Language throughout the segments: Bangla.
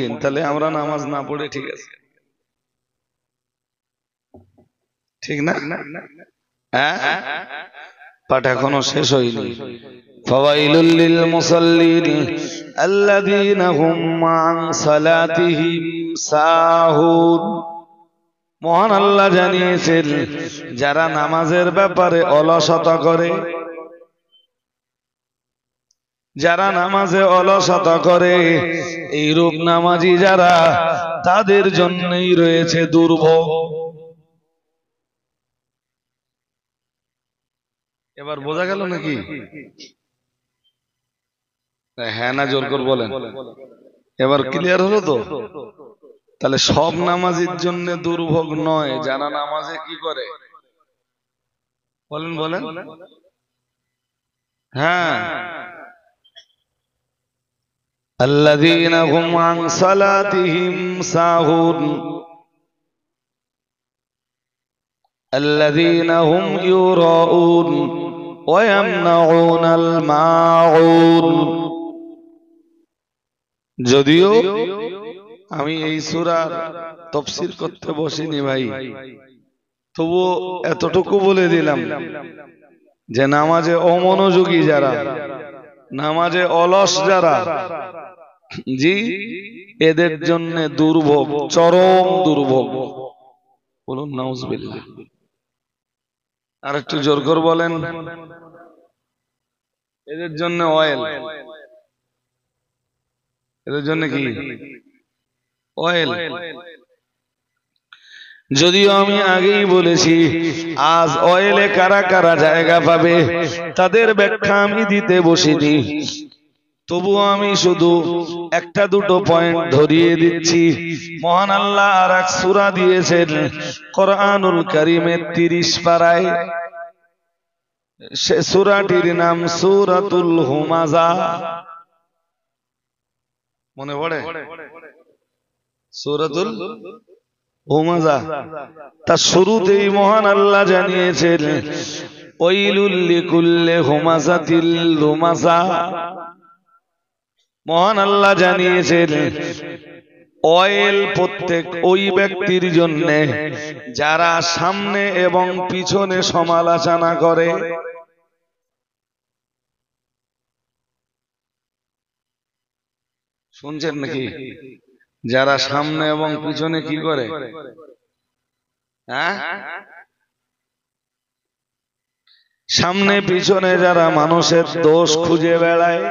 কঠিন, তাহলে আমরা নামাজ না পড়ে ঠিক আছে, ঠিক না? পাঠ এখনো শেষ হয়নি। ফাওয়াইলুল লিল মুসাল্লিন আল্লাযীনা হুম আন সালাতিহিম সাহুন। মহান আল্লাহ জানিয়েছেন, যারা নামাজের ব্যাপারে অলসতা করে, যারা নামাজে অলসতা করে, এইরূপ নামাজি যারা, তাদের জন্যই রয়েছে দুর্ভোগ। এবার বোঝা গেল নাকি? হ্যাঁ না জোর করে বলেন। এবার ক্লিয়ার হলো তো? তাহলে সব নামাজির জন্য দুর্ভোগ নয়, যারা নামাজে কি করে, বলেন বলেন। হ্যাঁ, আল্লাযীনা হুম আন সালাতিহিম সাহুন আল্লাযীনা হুম ইউরাউন ওয়া ইয়ামনাউনাল মাউন। যদিও আমি এই সূরার তাফসীর করতে বসিনি ভাই, তবুও এতটুকু বলে দিলাম যে নামাজে অমনোযোগী যারা, নামাজে অলস যারা, জি, এদের জন্য দুর্ভোগ, চরম দুর্ভোগ। বলুন নাউজুবিল্লাহ। আর একটু জোর করে বলেন, এদের জন্য অয়েল, এদের জন্য কি অয়েল। যদিও আমি আগেই বলেছি, আজ অয়েলে কারা কারা জায়গা পাবে তাদের ব্যাখ্যা আমি দিতে বসিনি, তবুও আমি শুধু একটা দুটো পয়েন্ট ধরিয়ে দিচ্ছি। মহান আল্লাহ আর এক সূরা দিয়েছেন কোরআনুল কারীমের 30 পারায়, সে সূরাটির নাম সূরাতুল হুমাযা। মনে পড়ে? সূরাতুল হুমাযা। তার শুরুতেই মহান আল্লাহ জানিয়েছেন, ওয়াইলুল লিকুল্লি হুমাযাতিল লুমাযা। মহান আল্লাহ জানিয়েছেন, অয়েল প্রত্যেক ওই ব্যক্তির জন্য যারা সামনে এবং পিছনে সমালোচনা করে। শুনছেন নাকি? যারা সামনে এবং পিছনে কি করে? হ্যাঁ, সামনে পিছনে যারা মানুষের দোষ খুঁজে বেড়ায়,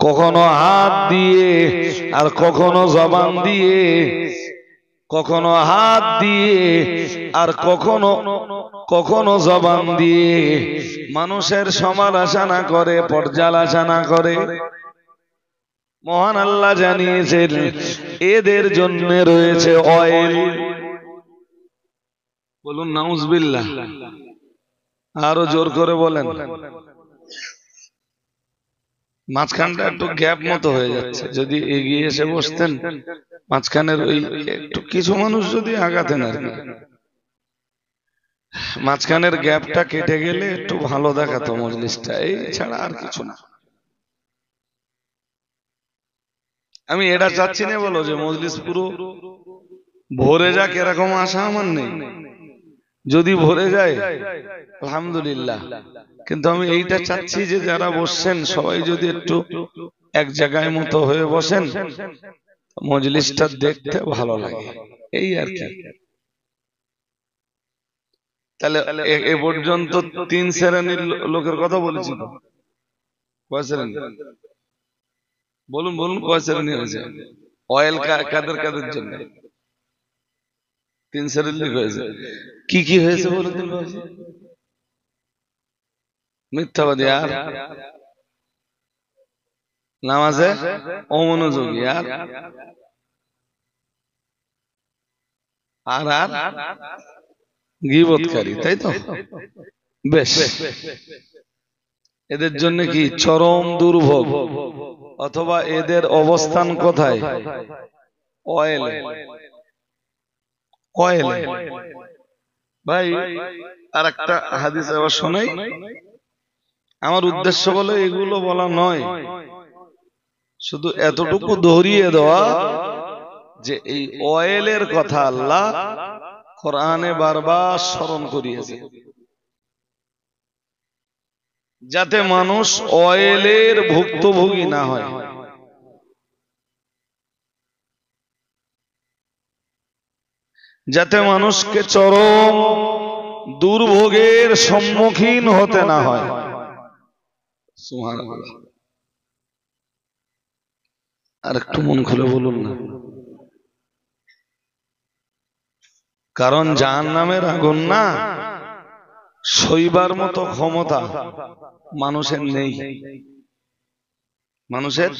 কখনো হাত দিয়ে আর কখনো জবান দিয়ে, কখনো হাত দিয়ে আর কখনো কখনো জবান দিয়ে মানুষের সমালোচনা করে, পর্যালোচনা করে। মহান আল্লাহ জানিয়েছেন, এদের জন্য রয়েছে অয়েল। বলুন নাউজুবিল্লাহ। আরো জোর করে বলেন। মাঝখানটা একটু গ্যাপ মতো হয়ে যাচ্ছে, যদি এগিয়ে এসে বসতেন মাঝখানের ওই একটু কিছু মানুষ যদি আগাতেন আর কি, মাঝখানের গ্যাপটা কেটে গেলে একটু ভালো দেখাতো মজলিসটা, এই ছাড়া আর কিছু না। আমি এটা চাচ্ছি না বলো যে মজলিস পুরো ভরে যাক, এরকম আশা আমার নেই। যদি ভরে যায় আলহামদুলিল্লাহ, কিন্তু আমি এইটা চাচ্ছি যে যারা বসছেন সবাই যদি একটু এক জায়গায় মতো হয়ে বসেন, মজলিসটা দেখতে ভালো লাগে, এই আর কি। তাহলে এ পর্যন্ত 3 শ্রেণীর লোকের কথা বলেছি তো। কয় শ্রেণী? বলুন বলুন, কয় শ্রেণী হয়েছে? অয়েল কাদের কাদের জন্য? 3 শ্রেণীর হয়েছে। কি কি হয়েছে বলুন তো? মিথ্যাবাদী আর নামাজে অমনোযোগী আর আর আর গীবতকারী, তাই তো? বেশ, এদের জন্য কি চরম দুর্ভোগ, অথবা এদের অবস্থান কোথায়? Oil, oil. ভাই আর একটা হাদিস আবার শোনাই। আমার উদ্দেশ্য বলে এগুলো বলা নয়, শুধু এতটুকু ধরিয়ে দেওয়া যে এই অয়েলের কথা আল্লাহ কোরআনে বারবার স্মরণ করিয়েছে, যাতে মানুষ অয়েলের ভুক্তভোগী না হয়। যাতে মানুষকে চরম দুর্ভোগের সম্মুখীন হতে না হয়। সুবহানাল্লাহ। আর একটু মন খুলে বলুন না, কারণ জাহান্নামের আগুন না সইবার মতো ক্ষমতা মানুষের নেই, মানুষের।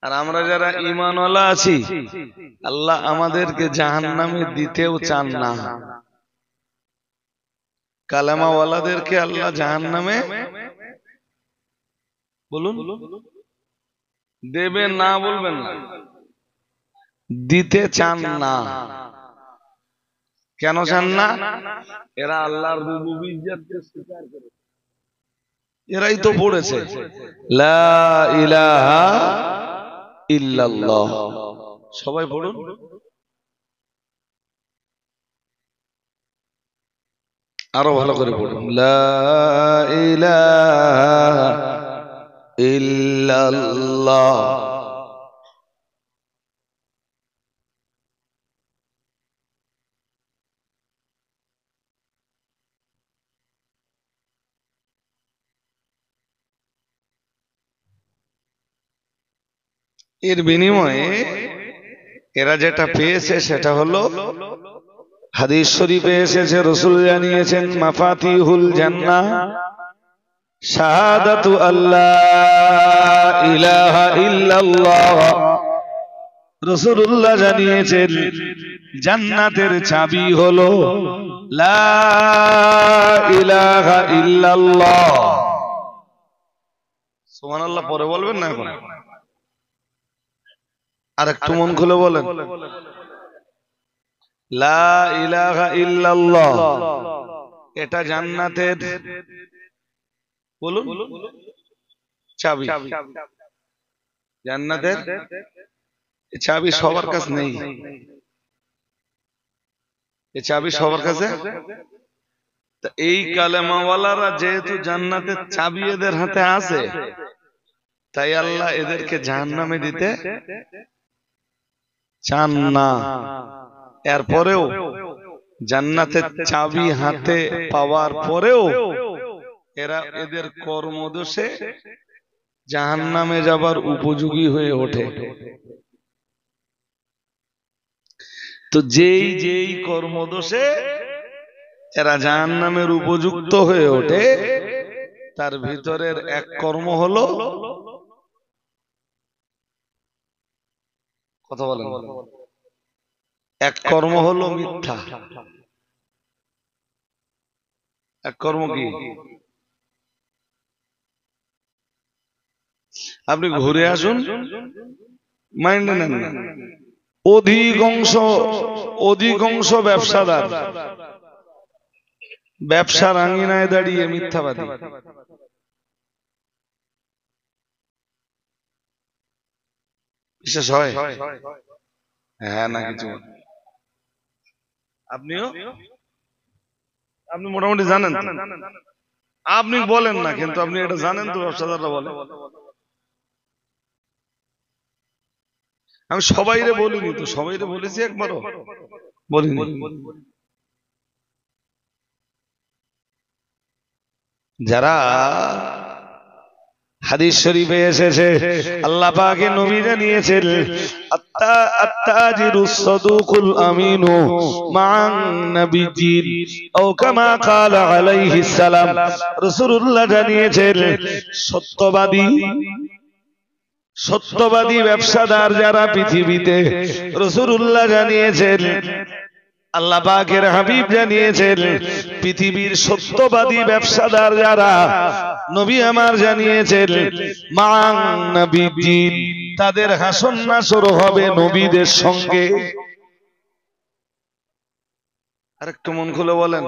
আর আমরা যারা ঈমানওয়ালা আছি, আল্লাহ আমাদেরকে জাহান্নামে দিতেও চান না। কালেমাওয়ালাদেরকে আল্লাহ জাহান্নামে বলুন দেবে না, বলবেন না, দিতে চান না। কেন চান না? এরা আল্লাহর রুবুবিয়্যাতকে স্বীকার করে, এরাই তো পড়েছে লা ইলাহা ইল্লাল্লাহ। সবাই পড়ুন। আরো ভালো করে পড়ুন, লা ইলাহা ইল্লাল্লাহ। এর বিনিময়ে এরা যেটা পেয়েছে সেটা হলো, হাদিস শরীফে এসেছে, রাসূল জানিয়েছেন মাফাতিহুল জান্নাহ শাহাদাতু আল্লাহ ইলাহা ইল্লাল্লাহ। রাসূলুল্লাহ জানিয়েছেন জান্নাতের চাবি হলো লা ইলাহা ইল্লাল্লাহ। সুবহানাল্লাহ পরে বলবেন না, এখন আর একটু মন খুলে বলেন, লা ইলাহা ইল্লাল্লাহ। এটা জান্নাতের বলুন চাবি। জান্নাতের চাবি সবার কাছে নেই, এই চাবি সবার কাছে। এই কালেমাওয়ালারা যেহেতু জান্নাতের চাবি এদের হাতে আছে, তাই আল্লাহ এদেরকে জাহান্নামে দিতে চান না। এরপরেও জান্নাতের চাবি হাতে পাওয়ার পরেও এরা এদের কর্মদোষে জাহান্নামে যাবার উপযোগী হয়ে ওঠে। তো যেই যেই কর্মদোষে এরা জাহান্নামের উপযুক্ত হয়ে ওঠে, তার ভিতরের এক কর্ম হলো, কথা বলেন, এক কর্ম হলো মিথ্যা। এক কর্ম কি? আপনি ঘুরে আসুন, মাইন্ডে নেন না, অধিকাংশ ব্যবসাদার ব্যবসার আঙিনায় দাঁড়িয়ে মিথ্যাবাদী। বিশেষ হয়? হ্যাঁ না কিছু। আপনি মোটামুটি জানেন, আপনি বলেন না কিন্তু আপনি এটা জানেন তো, ব্যবসাদাররা বলে। আমি সবাইরে বলিনি তো, সবাইরে বলেছি একবারও বলিনি। যারা হাদিস শরীফে এসেছে, আল্লাহ পাকের নবী জানিয়েছেন আত্তাজিরুস সাদুকুল আমিনু মা'আন নাবিয়্যিন আও কামা ক্বালা আলাইহিস সালাম। রাসূলুল্লাহ জানিয়েছেন সত্যবাদী ব্যবসাদার যারা পৃথিবীতে, রাসূলুল্লাহ জানিয়েছেন, আল্লাহ পাকের হাবিব জানিয়েছেন, পৃথিবীর সত্যবাদী ব্যবসাদার যারা, নবী আমার জানিয়েছেন মা'আন নাবিয়্যিন, তাদের হাসর নাসর হবে নবীদের সঙ্গে। আর একটু মন খুলে বলেন,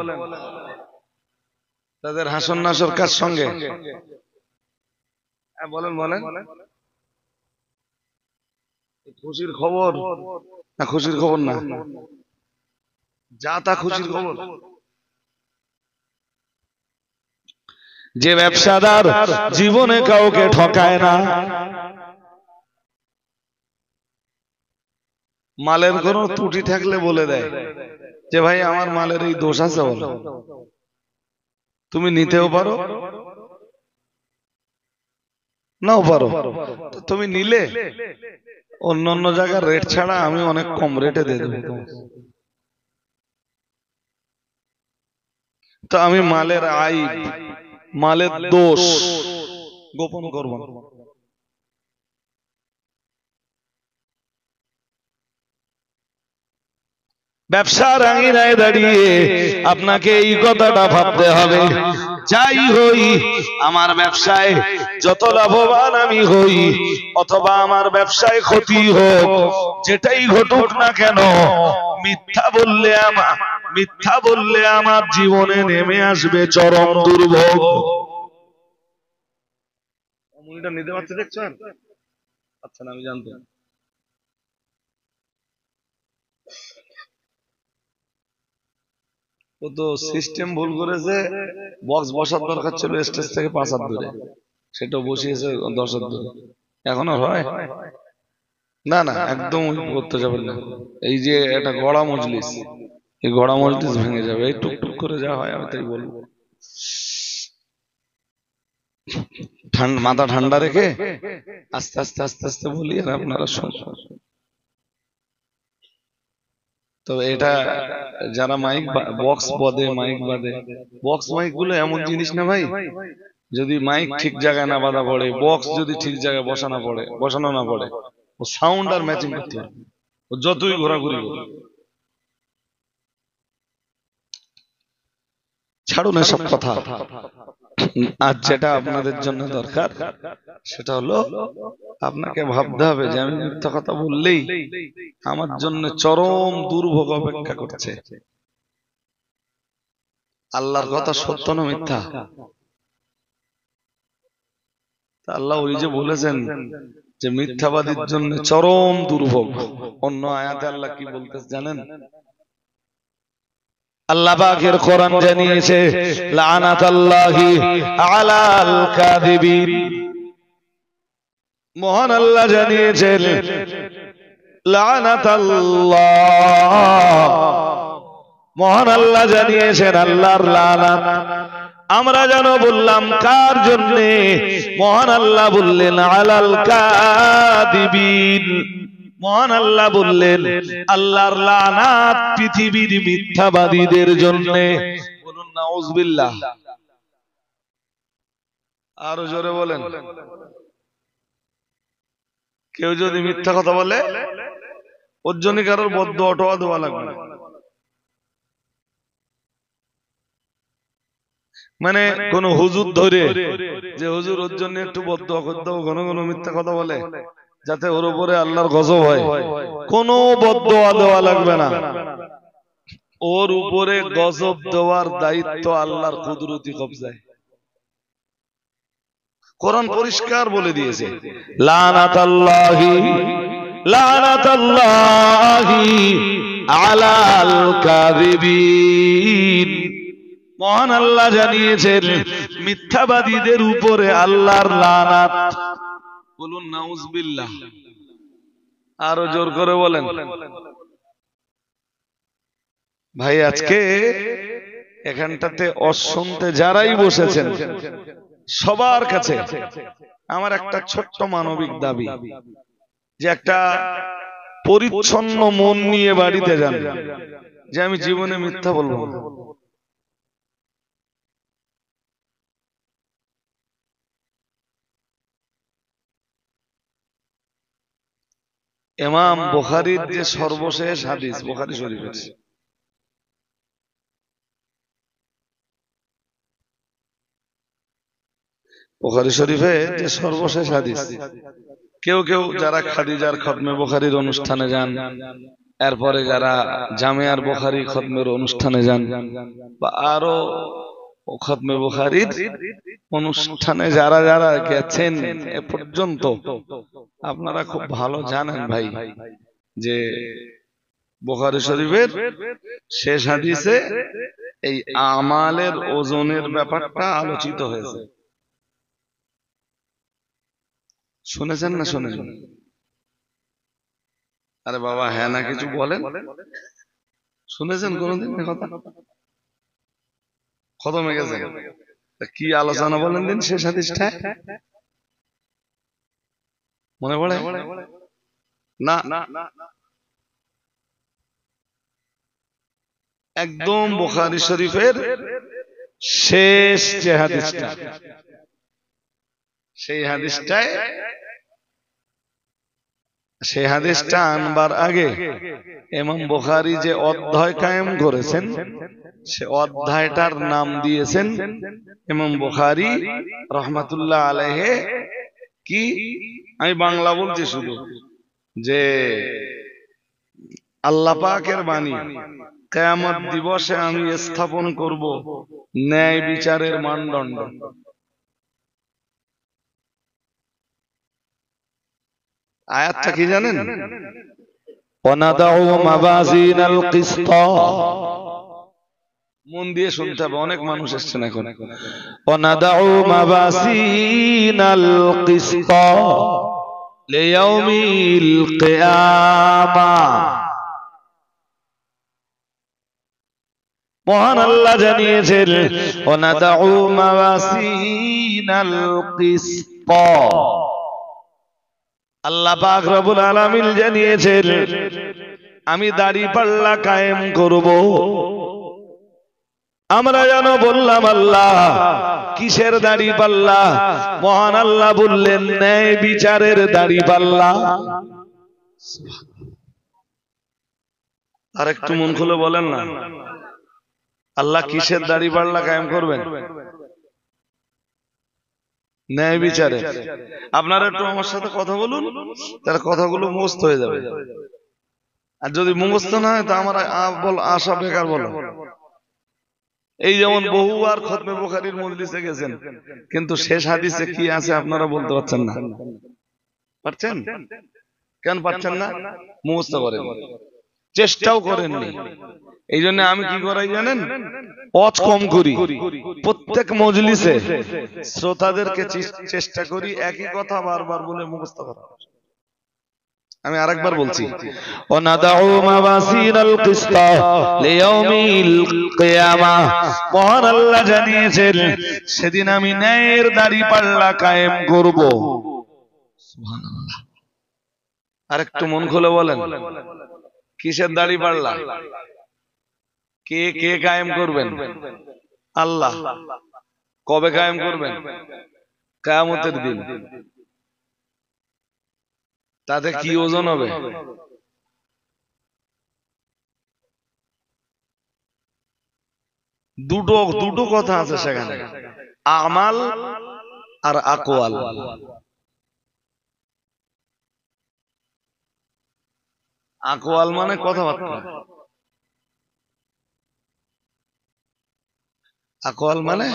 তাদের হাসন নাসর কার সঙ্গে? বলেন বলেন, খুশির খবর না? খুশির খবর না, যা তা খুশির খবর। যে ব্যবসাদার জীবনে কাউকে ঠকায় না, মালের কোনো ত্রুটি থাকলে বলে দেয় যে ভাই আমার মালের এই দোষ আছে, বলো, তুমি নিতেও পারো নাও পারো, তুমি নিলে অন্য অন্য জায়গার রেট ছাড়া আমি অনেক কম রেটে দিয়ে দেবো। তো আমি মালের আইব, মালের দোষ গোপন করব না। ব্যবসার আঙিনায় দাঁড়িয়ে আপনাকে এই কথাটা ভাবতে হবে, যাই হই আমার ব্যবসায় যত লাভবান আমি হই অথবা আমার ব্যবসায় ক্ষতি হোক, যেটাই ঘটুক না কেন, মিথ্যা বললে আমার জীবনে নেমে আসবে চরম দুর্ভোগ। নিতে পারছে, দেখছেন? আচ্ছা না, আমি জানতাম। ও তো সিস্টেম ভুল করেছে, বক্স বসার দরকার ছিল স্টেজ থেকে 5 হাত দূরে, সেটা বসিয়েছে 10 হাত দূরে। এখন আর হয় না, না একদম করতে যাবেন না। এই যে একটা গড়া মজলিস, এই গড়া মজলিস ভেঙে যাবে, এই টুকটুক করে যা হয় আমি তাই বলবো। মাথা ঠান্ডা রেখে আস্তে আস্তে আস্তে আস্তে বলি, আর আপনারা শুনুন। তো এটা যারা মাইক বক্স বাদে, মাইক বাদে, বক্স মাইক গুলো এমন জিনিস না ভাই, যদি মাইক ঠিক জায়গায় না বাঁধা পড়ে, বক্স যদি ঠিক জায়গায় বসানো না পড়ে, ও সাউন্ড আর ম্যাচিং করতে হবে, ও যতই ঘোরাঘুরি করে। ছাড়ুন এসব কথা। আজ যেটা আপনাদের জন্য দরকার সেটা হলো আপনাকে ভাবতে হবে যে আমি মিথ্যা কথা বললেই আমার জন্য চরম দুর্ভোগ অপেক্ষা করছে। আল্লাহর কথা সত্য না মিথ্যা? আল্লাহ ওই যে বলেছেন যে মিথ্যাবাদীর জন্য চরম দুর্ভোগ। অন্য আয়াতে আল্লাহ কি বলতেছে জানেন? আল্লাহ পাকের কোরআন জানিয়েছে লানাতাল্লাহি আলাল কাযিবিন। মহান আল্লাহ জানিয়েছেন লানাতাল্লাহ, মহান আল্লাহ জানিয়েছেন আল্লাহর লানাত। আমরা যেন বললাম কার জন্য? মহান আল্লাহ বললেন আলাল কাযিবিন। মহান আল্লাহ বললেন আল্লাহর লানাত পৃথিবীর মিথ্যাবাদীদের জন্য। বলুন নাউযুবিল্লাহ। আরো জোরে বলেন। কেউ যদি মিথ্যা কথা বলে ওর জন্য কারোর বদদোয়া দেওয়া লাগবে না। মানে কোন হুজুর ধরে যে হুজুর ওর জন্য একটু বদদোয়া করে দাও, ঘন ঘন মিথ্যা কথা বলে যাতে ওর উপরে আল্লাহর গজব হয়, কোনো বদদোয়া দেওয়া লাগবে না। ওর উপরে গজব দেওয়ার দায়িত্ব আল্লাহর কুদরতি কবজায়। কোরআন পরিষ্কার বলে দিয়েছে লানাতাল্লাহি আলাল কাযিবিন। মহান আল্লাহ জানিয়েছেন মিথ্যাবাদীদের উপরে আল্লাহর লানাত। বলুন নাউযুবিল্লাহ। আরো জোর করে বলেন। ভাই আজকে এখানটাতে অশুনতে যারাই বসেছেন সবার কাছে আমার একটা ছোট্ট মানবিক দাবি, যে একটা পরিচ্ছন্ন মন নিয়ে বাড়িতে যান, যে আমি জীবনে মিথ্যা বলবো না। ইমাম বুখারীর যে সর্বশেষ হাদিস, বুখারী শরীফের, বুখারী শরীফে যে সর্বশেষ হাদিস, কেউ কেউ যারা খাদিজার খতমে বুখারীর অনুষ্ঠানে যান এরপরে যারা জামিয়ার বুখারী খতমের অনুষ্ঠানে যান বা আরো খতমে বুখারীর অনুষ্ঠানে যারা যারা গেছেন এ পর্যন্ত, আপনারা খুব ভালো জানেন ভাই যে বুখারী শরীফের শেষ হাদিসে এই আমালের ওজনের ব্যাপারটা আলোচিত হয়েছে। শুনেছেন না শুনেন? আরে বাবা হ্যাঁ না কিছু বলেন। শুনেছেন কোনদিন কথা? খতমে গেছে, কি আলোচনা বলেন দিন শেষ হাদিসটা মনে পড়ে না? একদম বুখারী শরীফের শেষ যে হাদিসটা, সেই হাদিসটা আনবার আগে ইমাম বুখারী যে অধ্যায় কায়েম করেছেন, সে অধ্যায়টার নাম দিয়েছেন ইমাম বুখারী রাহমাতুল্লাহ আলাইহি কি, আমি বাংলা বলছি শুধু, যে আল্লাহ পাকের বাণী, কিয়ামত দিবসে আমি স্থাপন করব ন্যায় বিচারের মানদণ্ড। আয়াতটা কি জানেন? ওয়ানাদাউ মাওয়াজিনাল কিসত। মন দিয়ে শুনতে হবে, অনেক মানুষ এসেছেন এখন। ওয়ানাদাউ মাওয়াজিনাল কিসত লিয়াউমিল কিয়ামা। মহান আল্লাহ জানিয়েছেন ওয়ানাদাউ মাওয়াজিনাল কিসত। আল্লাহ পাক রব্বুল আলামিন জানিয়েছেন আমি দাড়িপাল্লা কায়েম করব। আমরা যেন বললাম আল্লাহ কিসের দাড়িপাল্লা? মহান আল্লাহ বললেন ন্যায় বিচারের দাড়িপাল্লা। আর একটু মন খুলে বলেন না, আল্লাহ কিসের দাড়িপাল্লা কায়েম করবেন? ন্যায় বিচারে। আপনারা একটু আমার সাথে কথা বলুন, তাহলে কথাগুলো মুখস্থ হয়ে যাবে। আর যদি মুখস্থ না হয় তা আমার আশা বেকার বলো। এই যেমন বহুবার খতমে বুখারীর মজলিসে গেছেন, কিন্তু শেষ হাদিসে কি আছে আপনারা বলতে পারছেন না। পারছেন? কেন পারছেন না? মুখস্থ করেন, চেষ্টাও করেননি। এই জন্য আমি কি করাই জানেন? ওয়াজ কম করি, প্রত্যেক মজলিসে শ্রোতাদেরকে চেষ্টা করি একই কথা বারবার বলে মুখস্থ করা। আমি আরেকবার বলছি, ওয়ানাদাউ মাওয়াজিনাল কিসত লিয়াউমিল কিয়ামা। মহান আল্লাহ জানিয়েছেন সেদিন আমি ন্যায়ের দাড়িপাল্লা কায়েম করব। সুবহানাল্লাহ। আরেকটু মন খুলে বলেন, কিসের দাড়িপাল্লা? কে কে কায়েম করবেন? আল্লাহ। কবে কায়েম করবেন? কিয়ামতের দিন। তাতে কি ওজন হবে? দুটো কথা আছে সেখানে, আমাল আর আকওয়াল। আকওয়াল মানে কথাবার্তা, আকওয়াল মানে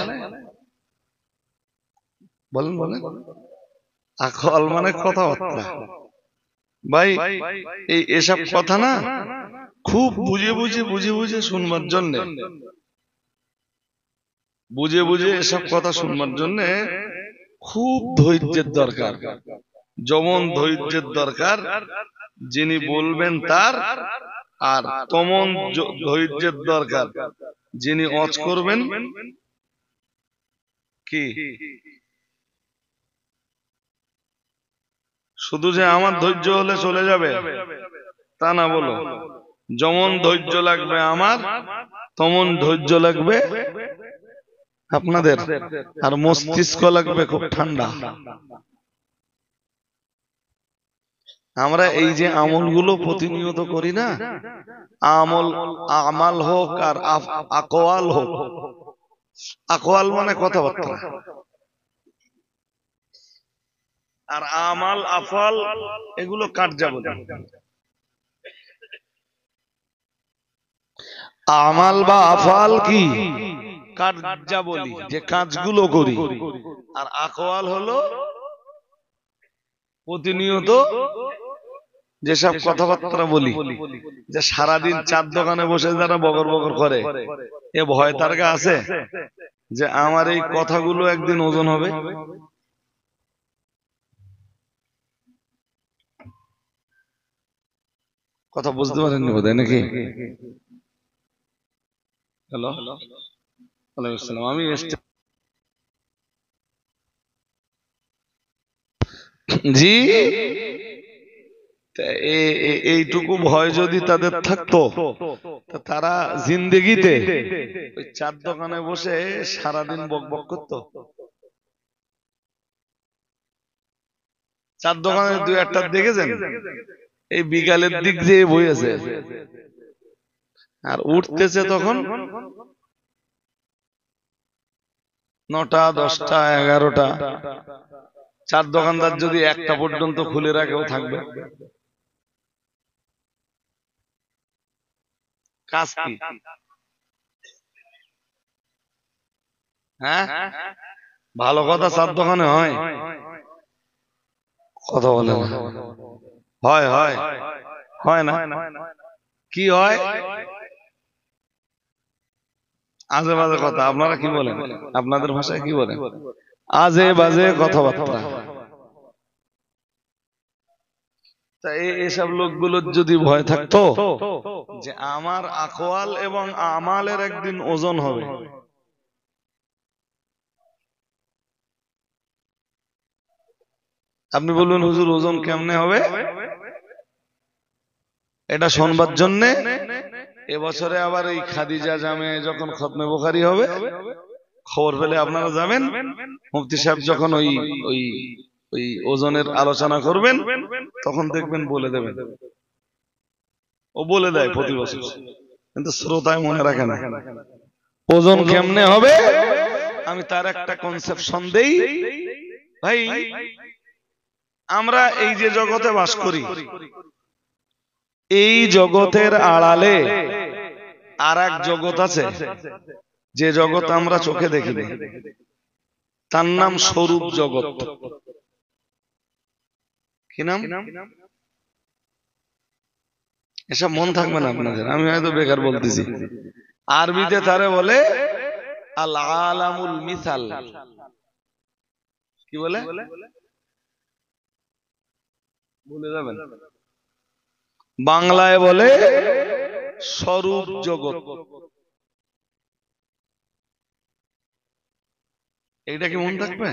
বলেন বলেন, আকওয়াল মানে কথাবার্তা। ভাই এই এসব কথা না খুব বুঝে বুঝে শুনবার জন্য, বুঝে বুঝে এসব কথা শুনবার জন্য খুব ধৈর্যের দরকার। যেমন ধৈর্যের দরকার যিনি বলবেন তার, আর তেমন ধৈর্যের দরকার যিনি ওয়াজ করবেন। কি শুধু যে আমার ধৈর্য হলে চলে যাবে তা না, বলো যেমন ধৈর্য লাগবে আমার, তেমন ধৈর্য লাগবে আপনাদের, আর মস্তিষ্ক লাগবে খুব ঠান্ডা। আমরা এই যে আমলগুলো প্রতিনিয়ত করি না, আমাল হোক আর আকওয়াল হোক। আকওয়াল মানে কথাবার্তা, আর আমাল আফাল এগুলো কাট যাবে। আমাল বা আফাল কি? কার্যাবলী, যে কাজগুলো করি। আর আকওয়াল হলো প্রতিনিয়ত যেসব কথাবার্তা বলি। যে সারাদিন চার দোকানে বসে যারা বগর বগর করে, এ ভয় তার গা আছে যে আমার এই কথাগুলো একদিন ওজন হবে? কথা বুঝতে পারেননি বোধহয়, নাকি? হ্যালো, ওয়ালাইকুম আসসালাম। আমি জি, এইটুকু ভয় যদি তাদের থাকতো, তারা জিন্দেগিতে ওই চার দোকানে বসে সারাদিন বক বক করতো? চার দোকানে দুই একটা দেখেছেন এই বিকালের দিক দিয়ে বইয়েছে, আর উঠতেছে তখন 9টা 10টা 11টা। চার দোকানদার যদি একটা পর্যন্ত খুলে রাখেও থাকবে। কাজ কি? হ্যাঁ, ভালো কথা চার দোকানে হয়? কথা বলে না। হয় হয় হয় না? কি হয়? আজে বাজে কথা। আপনারা কি বলেন? আপনাদের ভাষায় কি বলেন? আজে বাজে কথাবার্তা। তা এইসব লোকগুলোর যদি ভয় থাকতো যে আমার আকওয়াল এবং আমালের একদিন ওজন হবে, আপনি বলবেন হুজুর ওজন কেমনে হবে? এটা শোনবার জন্যে এবছরে আবার এই খাদিজা জামে যখন খতমে বুখারী হবে, খবর পেলে আপনারা যাবেন। মুফতি সাহেব যখন ওই ওই ওই ওজনের আলোচনা করবেন, তখন দেখবেন বলে দেবেন। ও বলে দেয় প্রতি বছর, কিন্তু শ্রোতায় মনে রাখে না ওজন কেমনে হবে। আমি তার একটা কনসেপশন দেই। ভাই, আমরা এই যে জগতে বাস করি, এই জগতের আড়ালে আর এক জগৎ আছে, যে জগৎ আমরা চোখে দেখি না। তার নাম স্বরূপ জগৎ। কি নাম? এসব মন থাকবে না আপনাদের, আমি হয়তো বেকার বলতেছি। আরবিতে তারে বলে আল আলামুল মিসাল। কি বলে? ভুলে যাবেন। বাংলায় বলে স্বরূপ জগৎ। এইটা কি মন থাকবে?